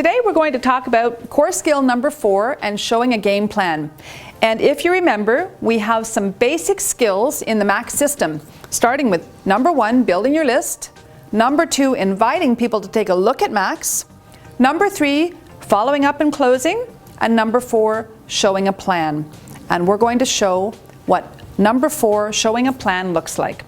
Today we're going to talk about core skill number 4 and showing a game plan. And if you remember, we have some basic skills in the MAX system, starting with number 1, building your list, number 2, inviting people to take a look at MAX, number 3, following up and closing, and number 4, showing a plan. And we're going to show what number 4, showing a plan, looks like.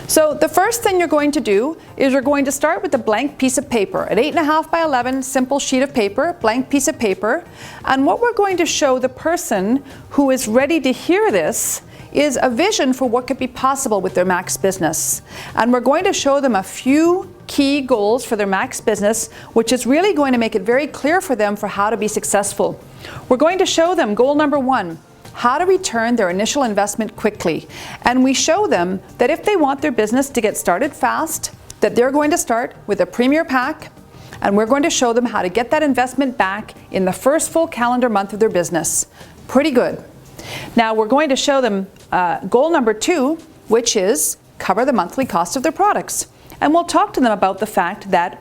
So the first thing you're going to do is you're going to start with a blank piece of paper, an 8.5 by 11 simple sheet of paper, blank piece of paper. And what we're going to show the person who is ready to hear this is a vision for what could be possible with their MAX business. And we're going to show them a few key goals for their MAX business, which is really going to make it very clear for them for how to be successful. We're going to show them goal number 1. How to return their initial investment quickly. And we show them that if they want their business to get started fast, that they're going to start with a Premier Pack, and we're going to show them how to get that investment back in the first full calendar month of their business. Pretty good. Now we're going to show them goal number 2, which is cover the monthly cost of their products. And we'll talk to them about the fact that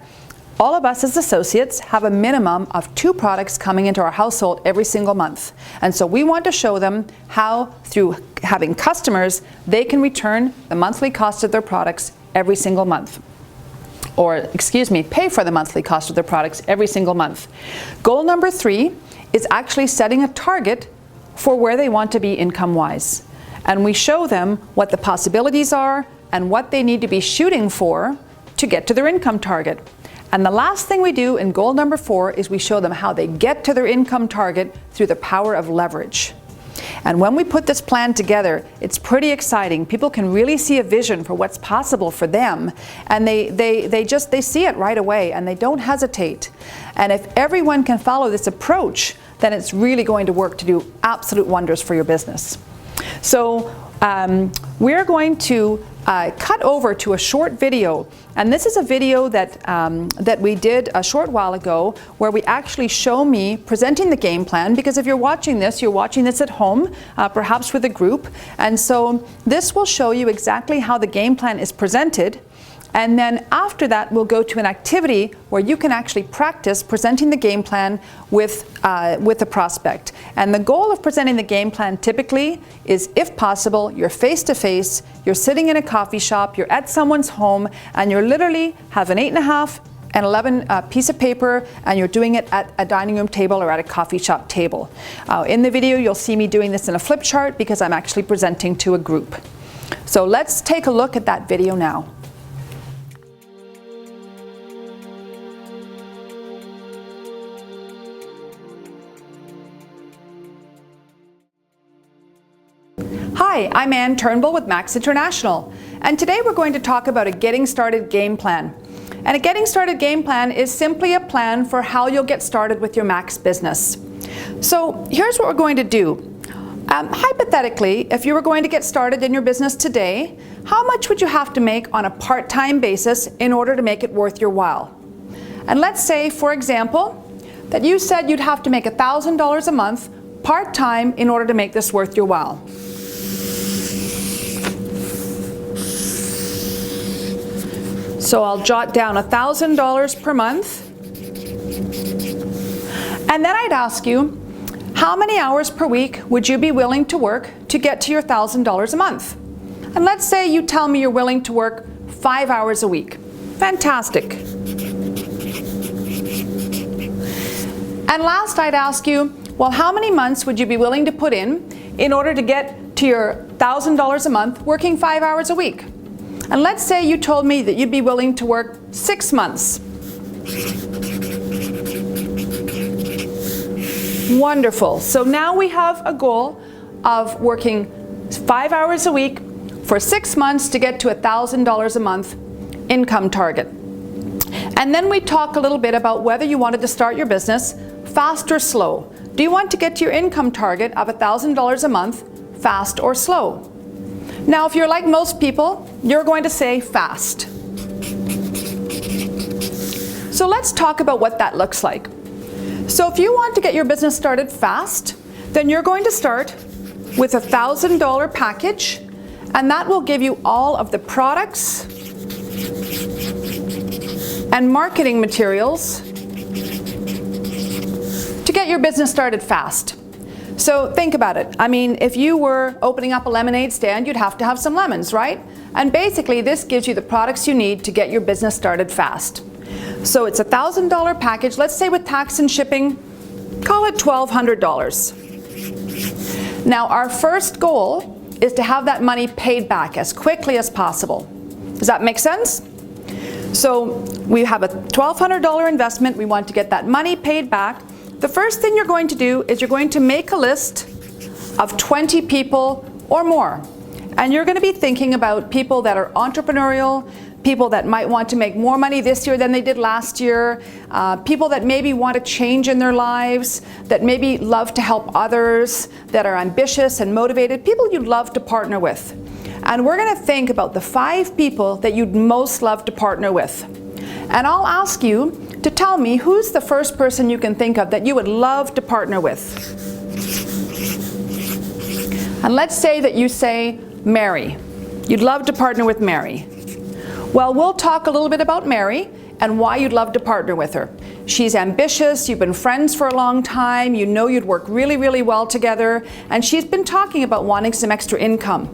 all of us as associates have a minimum of 2 products coming into our household every single month. And so we want to show them how, through having customers, they can return the monthly cost of their products every single month. Or, excuse me, pay for the monthly cost of their products every single month. Goal number 3 is actually setting a target for where they want to be income-wise. And we show them what the possibilities are and what they need to be shooting for to get to their income target. And the last thing we do in goal number 4 is we show them how they get to their income target through the power of leverage. And when we put this plan together, it's pretty exciting. People can really see a vision for what's possible for them, and they see it right away and they don't hesitate. And if everyone can follow this approach, then it's really going to work to do absolute wonders for your business. So we're going to cut over to a short video, and this is a video that we did a short while ago where we actually show me presenting the game plan, because if you're watching this at home, perhaps with a group, and so this will show you exactly how the game plan is presented. And then after that, we'll go to an activity where you can actually practice presenting the game plan with the prospect. And the goal of presenting the game plan typically is, if possible, you're face-to-face, you're sitting in a coffee shop, you're at someone's home, and you literally have an 8.5 and 11 piece of paper, and you're doing it at a dining room table or at a coffee shop table. In the video, you'll see me doing this in a flip chart because I'm actually presenting to a group. So let's take a look at that video now. Hi, I'm Ann Turnbull with MAX International, and today we're going to talk about a getting started game plan. And a getting started game plan is simply a plan for how you'll get started with your MAX business. So here's what we're going to do. Hypothetically, if you were going to get started in your business today, how much would you have to make on a part-time basis in order to make it worth your while? And let's say, for example, that you said you'd have to make $1,000 a month part-time in order to make this worth your while. So I'll jot down $1,000 per month. And then I'd ask you, how many hours per week would you be willing to work to get to your $1,000 a month? And let's say you tell me you're willing to work 5 hours a week. Fantastic. And last, I'd ask you, well, how many months would you be willing to put in order to get to your $1,000 a month working 5 hours a week? And let's say you told me that you'd be willing to work 6 months. Wonderful. So now we have a goal of working 5 hours a week for 6 months to get to $1,000 a month income target. And then we talk a little bit about whether you wanted to start your business fast or slow. Do you want to get to your income target of $1,000 a month fast or slow? Now, if you're like most people, you're going to say fast. So let's talk about what that looks like. So if you want to get your business started fast, then you're going to start with a $1,000 package, and that will give you all of the products and marketing materials your business started fast. So think about it. I mean, if you were opening up a lemonade stand, you'd have to have some lemons, right? And basically, this gives you the products you need to get your business started fast. So it's a $1,000 package. Let's say with tax and shipping, call it $1,200. Now, our first goal is to have that money paid back as quickly as possible. Does that make sense? So we have a $1,200 investment. We want to get that money paid back. The first thing you're going to do is you're going to make a list of 20 people or more. And you're going to be thinking about people that are entrepreneurial, people that might want to make more money this year than they did last year, people that maybe want a change in their lives, that maybe love to help others, that are ambitious and motivated, people you'd love to partner with. And we're going to think about the 5 people that you'd most love to partner with. And I'll ask you to tell me who's the first person you can think of that you would love to partner with. And let's say that you say Mary. You'd love to partner with Mary. Well, we'll talk a little bit about Mary and why you'd love to partner with her. She's ambitious, you've been friends for a long time, you know you'd work really, really well together, and she's been talking about wanting some extra income.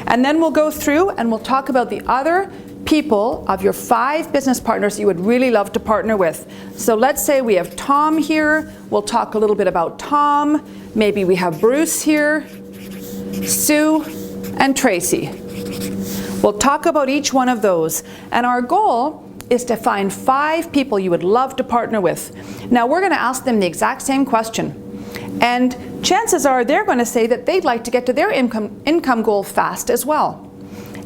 And then we'll go through and we'll talk about the other people of your 5 business partners you would really love to partner with. So let's say we have Tom here. We'll talk a little bit about Tom. Maybe we have Bruce here, Sue, and Tracy. We'll talk about each one of those. And our goal is to find 5 people you would love to partner with. Now we're going to ask them the exact same question. And chances are they're going to say that they'd like to get to their income goal fast as well.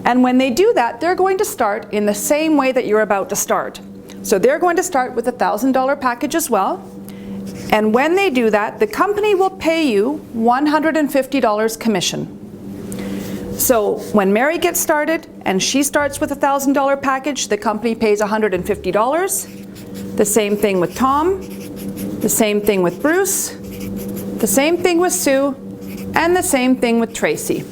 And when they do that, they're going to start in the same way that you're about to start. So they're going to start with a $1,000 package as well. And when they do that, the company will pay you $150 commission. So when Mary gets started and she starts with a $1,000 package, the company pays $150. The same thing with Tom, the same thing with Bruce, the same thing with Sue, and the same thing with Tracy.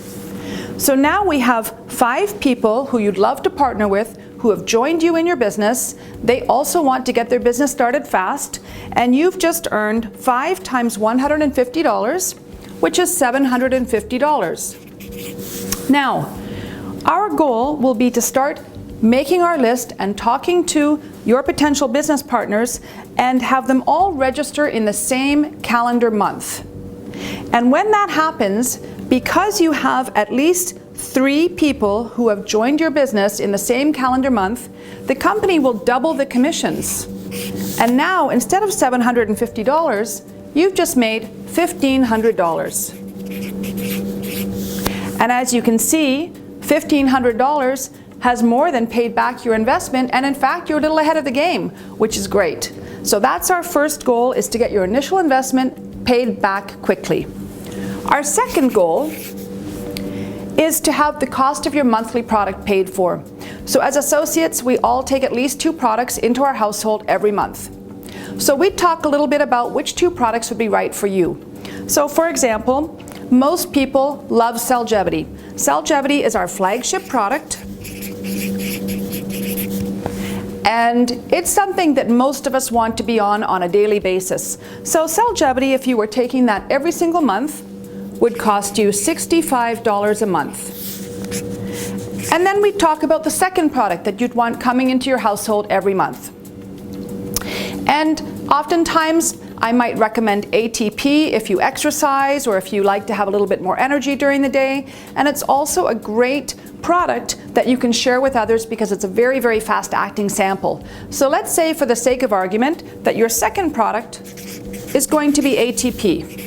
So now we have 5 people who you'd love to partner with who have joined you in your business. They also want to get their business started fast, and you've just earned 5 times $150, which is $750. Now, our goal will be to start making our list and talking to your potential business partners and have them all register in the same calendar month. And when that happens, because you have at least 3 people who have joined your business in the same calendar month, the company will double the commissions. And now, instead of $750, you've just made $1,500. And as you can see, $1,500 has more than paid back your investment, and in fact, you're a little ahead of the game, which is great. So that's our first goal, is to get your initial investment paid back quickly. Our second goal is to have the cost of your monthly product paid for. So as associates, we all take at least 2 products into our household every month. So we talk a little bit about which 2 products would be right for you. So for example, most people love Celgevity. Celgevity is our flagship product. And it's something that most of us want to be on a daily basis. So Celgevity, if you were taking that every single month, would cost you $65 a month. And then we talk about the second product that you'd want coming into your household every month. And oftentimes, I might recommend ATP if you exercise or if you like to have a little bit more energy during the day. And it's also a great product that you can share with others because it's a very, very fast acting sample. So let's say, for the sake of argument, that your second product is going to be ATP.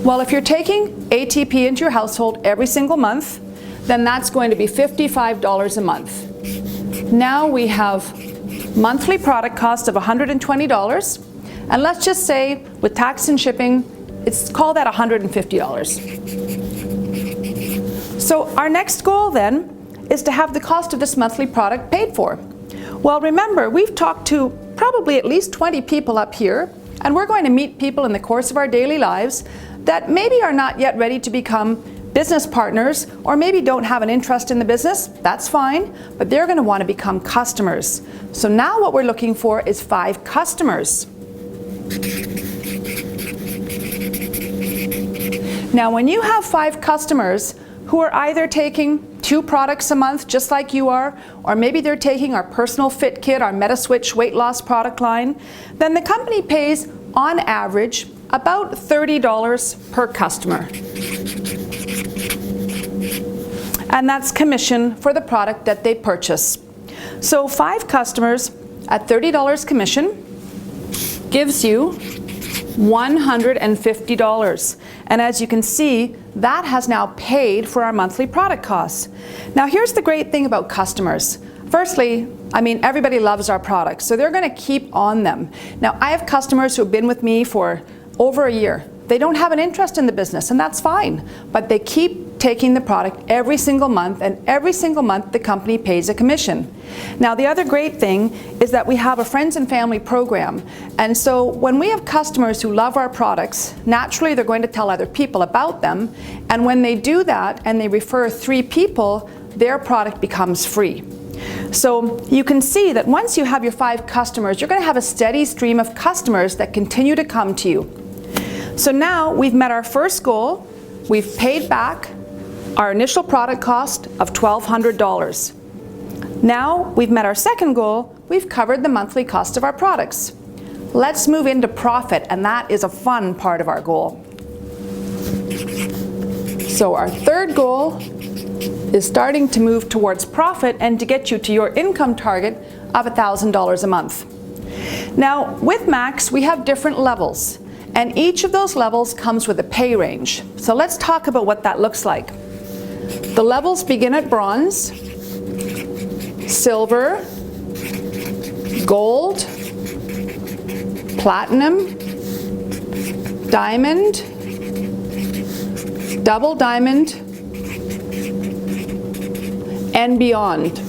Well, if you're taking ATP into your household every single month, then that's going to be $55 a month. Now we have monthly product cost of $120. And let's just say, with tax and shipping, call that $150. So our next goal then is to have the cost of this monthly product paid for. Well, remember, we've talked to probably at least 20 people up here, and we're going to meet people in the course of our daily lives that maybe are not yet ready to become business partners, or maybe don't have an interest in the business. That's fine, but they're going to want to become customers. So now what we're looking for is 5 customers. Now, when you have 5 customers who are either taking 2 products a month, just like you are, or maybe they're taking our Personal Fit Kit, our MetaSwitch weight loss product line, then the company pays, on average, about $30 per customer. And that's commission for the product that they purchase. So 5 customers at $30 commission gives you $150. And as you can see, that has now paid for our monthly product costs. Now here's the great thing about customers. Firstly, I mean, everybody loves our products, so they're going to keep on them. Now, I have customers who have been with me for over a year. They don't have an interest in the business, and that's fine, but they keep taking the product every single month, and every single month the company pays a commission. Now, the other great thing is that we have a friends and family program, and so when we have customers who love our products, naturally they're going to tell other people about them, and when they do that and they refer 3 people, their product becomes free. So you can see that once you have your 5 customers, you're going to have a steady stream of customers that continue to come to you. So now we've met our first goal. We've paid back our initial product cost of $1,200. Now we've met our second goal. We've covered the monthly cost of our products. Let's move into profit, and that is a fun part of our goal. So our third goal is starting to move towards profit and to get you to your income target of $1,000 a month. Now with Max, we have different levels, and each of those levels comes with a pay range. So let's talk about what that looks like. The levels begin at bronze, silver, gold, platinum, diamond, double diamond, and beyond.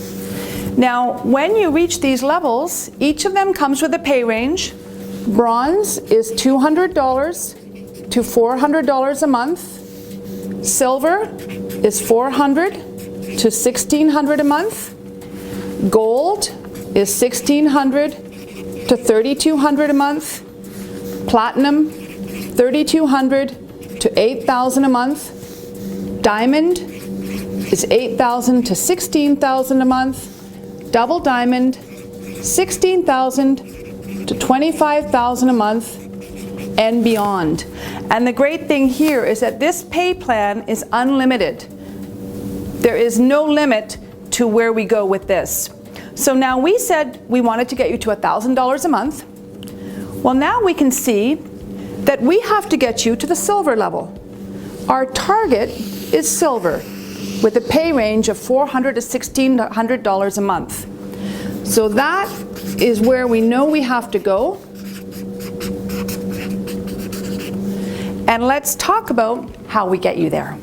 Now, when you reach these levels, each of them comes with a pay range. Bronze is $200 to $400 a month. Silver is $400 to $1,600 a month. Gold is $1,600 to $3,200 a month. Platinum, $3,200 to $8,000 a month. Diamond is $8,000 to $16,000 a month. Double diamond, $16,000 to $25,000 a month, and beyond. And the great thing here is that this pay plan is unlimited. There is no limit to where we go with this. So now we said we wanted to get you to $1,000 a month. Well, now we can see that we have to get you to the silver level. Our target is silver, with a pay range of $400 to $1,600 a month. So that is where we know we have to go. And let's talk about how we get you there.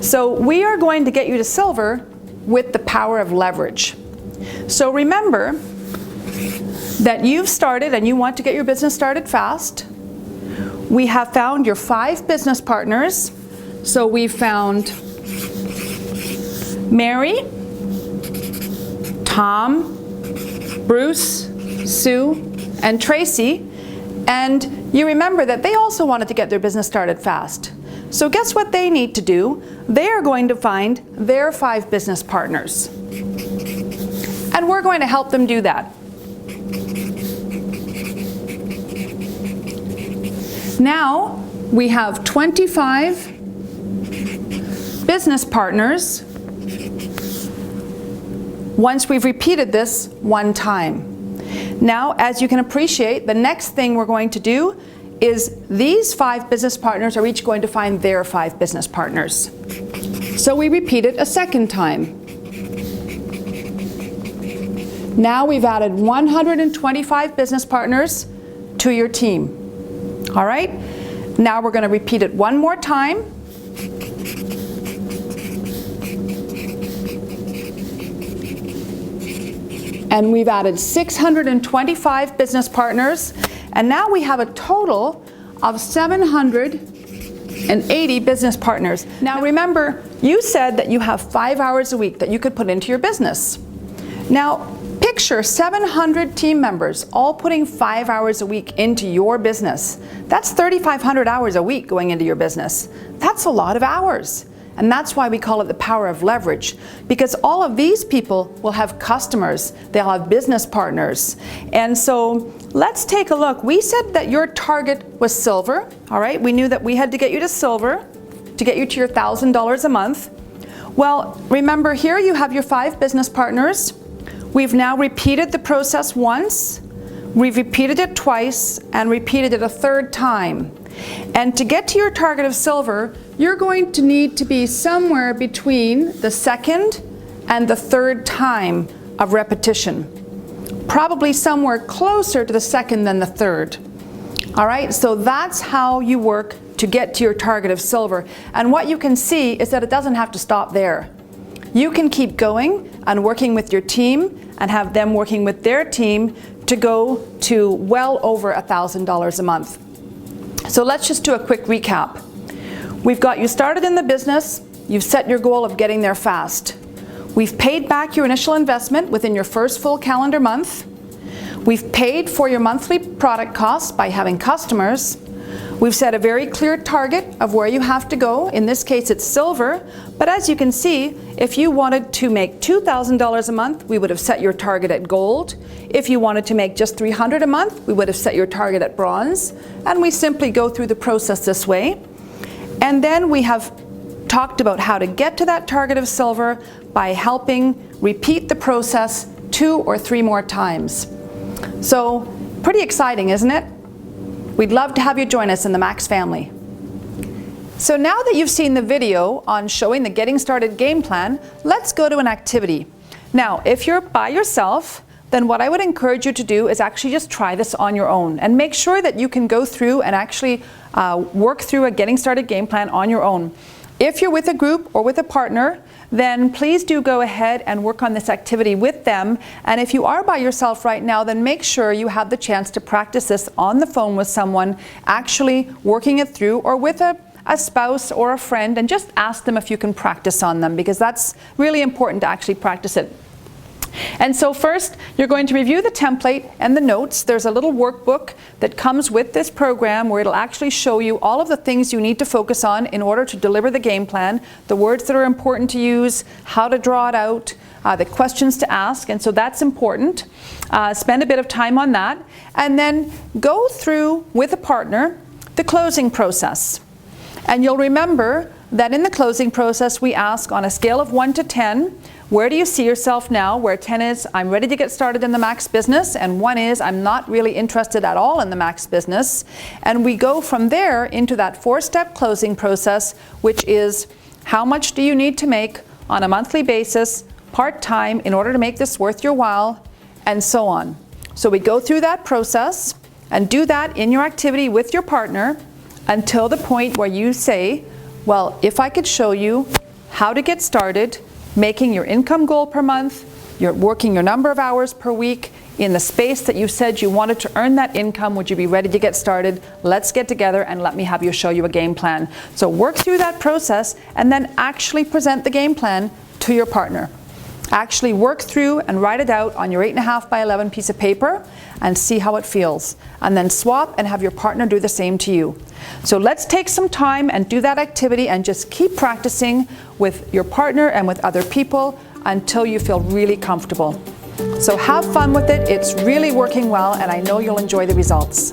So we are going to get you to silver with the power of leverage. So remember that you've started and you want to get your business started fast. We have found your 5 business partners. So we've found Mary, Tom, Bruce, Sue, and Tracy. And you remember that they also wanted to get their business started fast. So guess what they need to do? They are going to find their 5 business partners. And we're going to help them do that. Now we have 25 business partners once we've repeated this one time. Now, as you can appreciate, the next thing we're going to do is these 5 business partners are each going to find their 5 business partners. So we repeat it a second time. Now we've added 125 business partners to your team. All right? Now we're going to repeat it one more time. And we've added 625 business partners. And now we have a total of 780 business partners. Now remember, you said that you have 5 hours a week that you could put into your business. Now, Picture 700 team members all putting 5 hours a week into your business. That's 3,500 hours a week going into your business. That's a lot of hours. And that's why we call it the power of leverage, because all of these people will have customers, they'll have business partners. And so let's take a look. We said that your target was silver, all right? We knew that we had to get you to silver to get you to your $1,000 a month. Well, remember here you have your 5 business partners. We've now repeated the process once, we've repeated it twice, and repeated it a 3rd time. And to get to your target of silver, you're going to need to be somewhere between the 2nd and the 3rd time of repetition. Probably somewhere closer to the 2nd than the 3rd. All right, so that's how you work to get to your target of silver. And what you can see is that it doesn't have to stop there. You can keep going and working with your team and have them working with their team to go to well over $1,000 a month. So let's just do a quick recap. We've got you started in the business, you've set your goal of getting there fast. We've paid back your initial investment within your first full calendar month. We've paid for your monthly product costs by having customers. We've set a very clear target of where you have to go. In this case, it's silver. But as you can see, if you wanted to make $2,000 a month, we would have set your target at gold. If you wanted to make just $300 a month, we would have set your target at bronze. And we simply go through the process this way. And then we have talked about how to get to that target of silver by helping repeat the process 2 or 3 more times. So pretty exciting, isn't it? We'd love to have you join us in the Max family. So now that you've seen the video on showing the Getting Started game plan, let's go to an activity. Now, if you're by yourself, then what I would encourage you to do is actually just try this on your own and make sure that you can go through and actually work through a Getting Started game plan on your own. If you're with a group or with a partner, then please do go ahead and work on this activity with them. And if you are by yourself right now, then make sure you have the chance to practice this on the phone with someone, actually working it through, or with a spouse or a friend, and just ask them if you can practice on them, because that's really important to actually practice it. And so first, you're going to review the template and the notes. There's a little workbook that comes with this program where it'll actually show you all of the things you need to focus on in order to deliver the game plan, the words that are important to use, how to draw it out, the questions to ask, and so that's important. Spend a bit of time on that, and then go through with a partner the closing process. And you'll remember that in the closing process, we ask on a scale of 1 to 10, where do you see yourself now? Where 10 is, I'm ready to get started in the Max business, and 1 is, I'm not really interested at all in the Max business. And we go from there into that 4-step closing process, which is how much do you need to make on a monthly basis, part-time, in order to make this worth your while, and so on. So we go through that process and do that in your activity with your partner until the point where you say, well, if I could show you how to get started making your income goal per month, you're working your number of hours per week in the space that you said you wanted to earn that income, would you be ready to get started? Let's get together and let me have you show you a game plan. So work through that process and then actually present the game plan to your partner. Actually work through and write it out on your 8.5 by 11 piece of paper and see how it feels. And then swap and have your partner do the same to you. So let's take some time and do that activity and just keep practicing with your partner and with other people until you feel really comfortable. So have fun with it. It's really working well, and I know you'll enjoy the results.